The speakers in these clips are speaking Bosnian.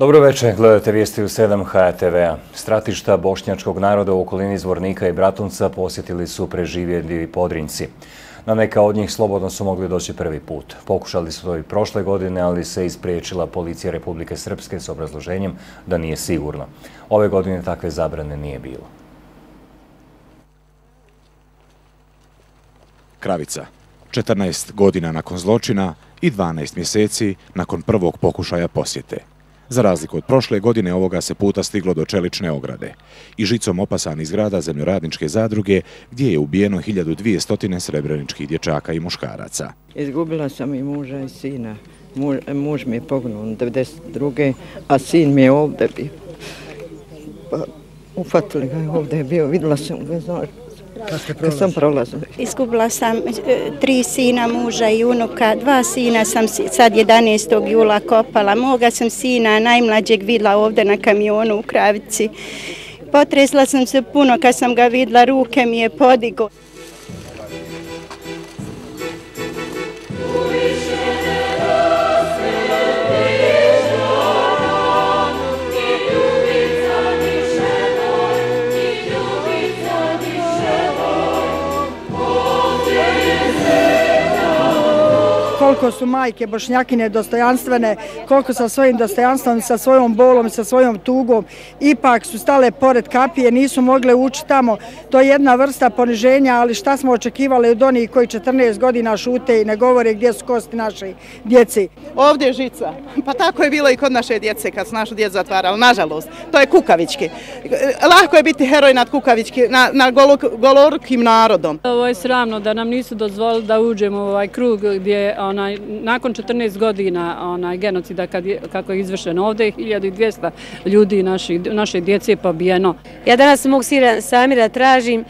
Dobro večer, gledate vijesti u 7 HTV-a. Stratišta bošnjačkog naroda u okolini Zvornika i Bratunca posjetili su preživjeli Podrinjci. Na neka od njih slobodno su mogli doći prvi put. Pokušali su to i prošle godine, ali se ispriječila policija Republike Srpske s obrazloženjem da nije sigurno. Ove godine takve zabrane nije bilo. Kravica. 14 godina nakon zločina i 12 mjeseci nakon prvog pokušaja posjete. Za razliku od prošle godine, ovoga se puta stiglo do čelične ograde i žicom opasanih zgrada zemljoradničke zadruge, gdje je ubijeno 1200 srebreničkih dječaka i muškaraca. Izgubila sam i muža i sina. Muž mi je poginuo 1992. a sin mi je ovdje bio. Ufatili ga je ovdje bio, vidjela sam ga kad sam prolazila. Izgubila sam 3 sina, muža i unuka. 2 sina sam sad 11. jula kopala. Moga sam sina najmlađeg vidjela ovdje na kamionu u Kravici. Potresla sam se puno kad sam ga vidjela, ruke mi je podigo. Koliko su majke bošnjakine dostojanstvene, koliko sa svojim dostojanstvom, sa svojom bolom, sa svojom tugom, ipak su stale pored kapije, nisu mogle ući tamo. To je jedna vrsta poniženja, ali šta smo očekivali od onih koji 14 godina šute i ne govore gdje su kosti naše djeci. Ovdje je žica. Pa tako je bilo i kod naše djece kad su našu djecu zatvarali. Nažalost, to je kukavički. Lako je biti heroj nad kukavički, nad golorukim narodom. Ovo je sramno da nam nisu dozvolili da uđemo u ovaj krug gdje nakon 14 godina genocida kako je izvršen ovdje, 1200 ljudi naše djece je pobijeno. Ja danas mog sina Samira tražim.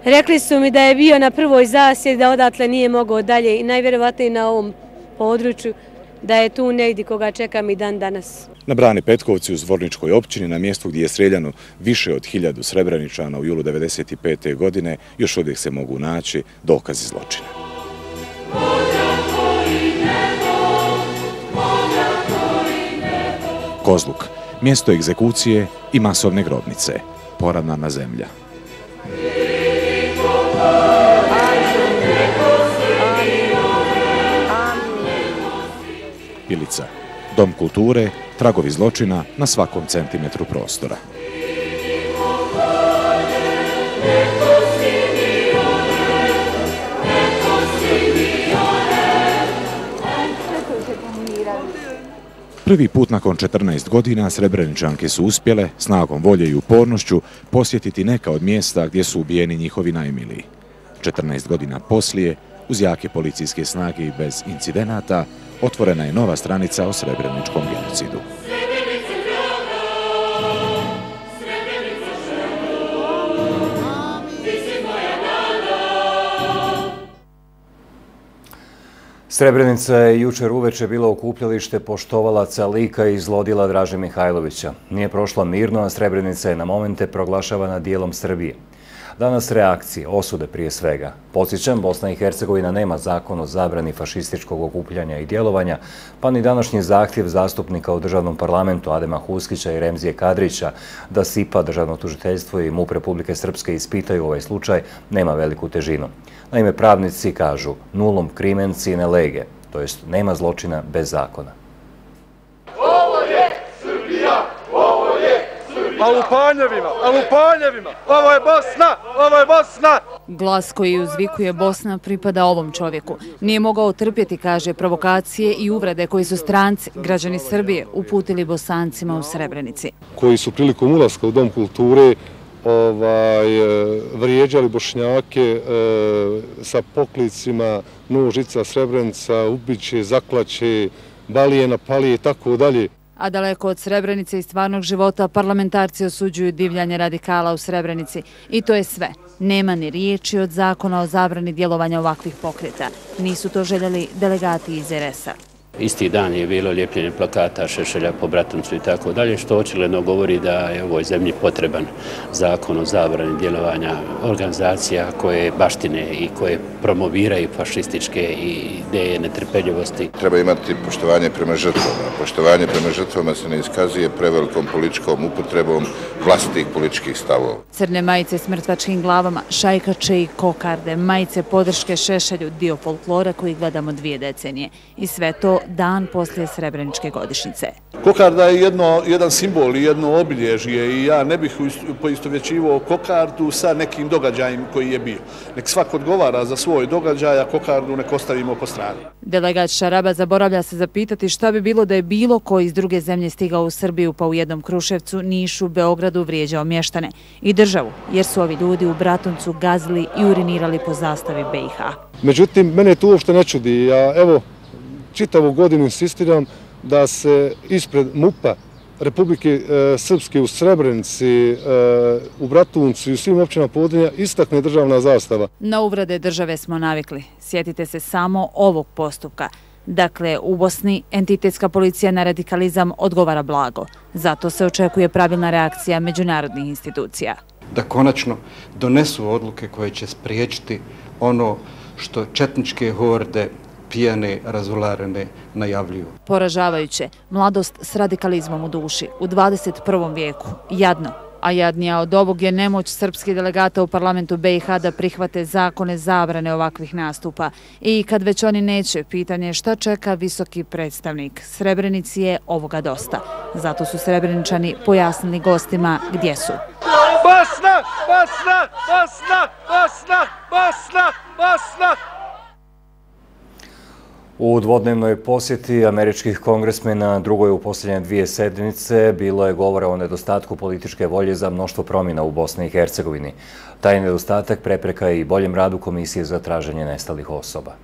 Rekli su mi da je bio na prvoj zasjedi, da odatle nije mogao dalje i najvjerovatnije na ovom području da je tu negdje koga čekam i dan danas. Na Brani Petkovci u Zvorničkoj općini, na mjestu gdje je streljano više od 1000 Srebreničana u julu 1995. godine, još uvijek se mogu naći dokazi zločina. Kozluk, mjesto egzekucije i masovne grobnice, poravnana zemlja. Pilica, dom kulture, tragovi zločina na svakom centimetru prostora. Prvi put nakon 14 godina Srebreničanke su uspjele, snagom volje i upornošću, posjetiti neka od mjesta gdje su ubijeni njihovi najmiliji. 14 godina poslije, uz jake policijske snage i bez incidenata, otvorena je nova stranica o srebreničkom genocidu. Srebrenica je jučer uveče bila okupljalište poštovalaca lika i zlodjela Draže Mihajlovića. Nije prošla mirno, a Srebrenica je na momente proglašavana dijelom Srbije. Danas reakcije, osude prije svega. Podsjećam, Bosna i Hercegovina nema zakon o zabrani fašističkog okupljanja i djelovanja, pa ni današnji zahtjev zastupnika u državnom parlamentu Adema Huskića i Remzije Kadrića da SIPA, državno tužiteljstvo i MUP Republike Srpske ispitaju ovaj slučaj nema veliku težinu. Naime, pravnici kažu nullum crimen sine lege, to jest nema zločina bez zakona. Ovo je Srbija, ovo je Srbija. Alupanjevima, ovo je Bosna. Glas koji uzvikuje Bosna pripada ovom čovjeku. Nije mogao trpjeti, kaže, provokacije i uvrede koji su stranci, građani Srbije, uputili Bosancima u Srebrenici. Koji su prilikom ulaska u Dom kulture vrijeđali Bošnjake sa poklicima Nožica, Srebrenica, ubiće, zaklaće, balije na palije i tako dalje. A daleko od Srebrenice i stvarnog života parlamentarci osuđuju divljanje radikala u Srebrenici. I to je sve. Nema ni riječi od zakona o zabrani djelovanja ovakvih pokreta. Nisu to željeli delegati iz RS-a. Isti dan je bilo lijepljenje plakata Šešelja po Bratuncu i tako dalje, što očigledno govori da je ovoj zemlji potreban zakon o zabrani djelovanja organizacija koje baštine i koje promoviraju fašističke ideje netrpeljivosti. Treba imati poštovanje prema žrtvama. Poštovanje prema žrtvama se ne iskazuje prevelikom političkom upotrebom vlastitih političkih stavova. Crne majice s mrtvačkim glavama, šajkače i kokarde, majice podrške Šešelju, dio folklora koji gledamo 2 decenije. I sve to dan poslije Srebreničke godišnjice. Kokarda je jedan simbol i jedno obilježje i ja ne bih poistovjećivao kokardu sa nekim događajem koji je bio. Nek svak odgovara za svoj događaj, a kokardu nek ostavimo po strani. Delegat Šaraba zaboravlja se zapitati šta bi bilo da je bilo ko iz druge zemlje stigao u Srbiju pa u jednom Kruševcu, Nišu, Beogradu vrijeđao mještane i državu, jer su ovi ljudi u Bratuncu gazili i urinirali po zastavi BiH. Međutim, mene to uopšte ne čudi. Ja evo čitavu godinu insistiram da se ispred MUP-a Republike Srpske u Srebrenici, u Bratuncu i u svim općinama Podrinja istakne državna zastava. Na uvrede države smo navikli. Sjetite se samo ovog postupka. Dakle, u Bosni entitetska policija na radikalizam odgovara blago. Zato se očekuje pravilna reakcija međunarodnih institucija. Da konačno donesu odluke koje će spriječiti ono što četničke horde pijane, razvolarene najavljuju. Poražavajuće, mladost s radikalizmom u duši u 21. vijeku. Jadno. A jadnija od ovog je nemoć srpskih delegata u parlamentu BiH da prihvate zakone zabrane ovakvih nastupa. I kad već oni neće, pitanje je šta čeka visoki predstavnik. Srebrenici je ovoga dosta. Zato su Srebreničani pojasnili gostima gdje su. Bosna! Bosna! Bosna! Bosna! Bosna! Bosna! U dvodnevnoj posjeti američkih kongresmena, drugoj u posljednje 2 sedmice, bilo je govora o nedostatku političke volje za mnoštvo promjena u Bosni i Hercegovini. Taj nedostatak prepreka je i boljem radu Komisije za traženje nestalih osoba.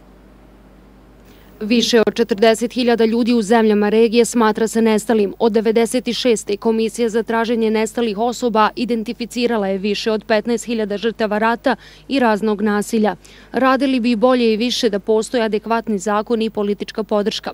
Više od 40.000 ljudi u zemljama regije smatra se nestalim. Od 96. Komisija za traženje nestalih osoba identificirala je više od 15.000 žrtava rata i raznog nasilja. Radili bi bolje i više da postoje adekvatni zakon i politička podrška.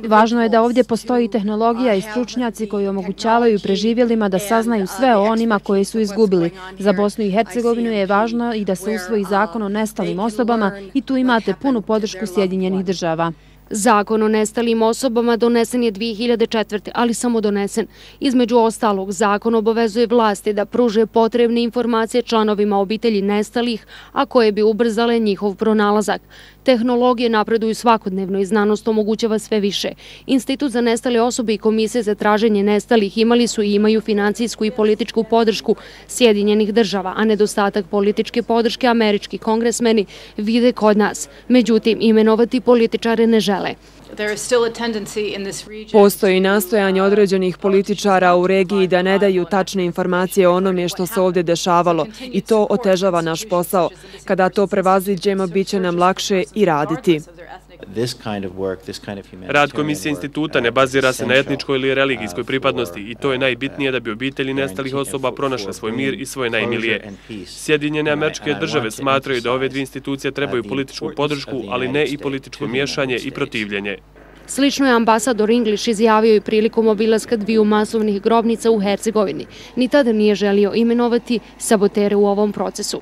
Važno je da ovdje postoji tehnologija i stručnjaci koji omogućavaju preživjelima da saznaju sve o onima koje su izgubili. Za Bosnu i Hercegovinu je važno i da se usvoji zakon o nestalim osobama i tu imate punu podršku Sjedinjenih država. Zakon o nestalim osobama donesen je 2004. ali samo donesen. Između ostalog, zakon obavezuje vlasti da pruže potrebne informacije članovima obitelji nestalih, a koje bi ubrzale njihov pronalazak. Tehnologije napreduju svakodnevno i znanost omogućava sve više. Institut za nestale osobe i Komisije za traženje nestalih imali su i imaju financijsku i političku podršku Sjedinjenih država, a nedostatak političke podrške američki kongresmeni vide kod nas. Međutim, imenovati političare ne žele. Postoji nastojanje određenih političara u regiji da ne daju tačne informacije o onome što se ovdje dešavalo i to otežava naš posao. Kada to prevaziđemo, bit će nam lakše i raditi. Rad Komisije instituta ne bazira se na etničkoj ili religijskoj pripadnosti i to je najbitnije da bi obitelji nestalih osoba pronašle svoj mir i svoje najmilije. Sjedinjene Američke Države smatraju da ove 2 institucije trebaju političku podršku, ali ne i političko miješanje i protivljenje. Slično je ambasador English izjavio i prilikom obilaska 2 masovnih grobnica u Hercegovini. Ni tada nije želio imenovati sabotere u ovom procesu.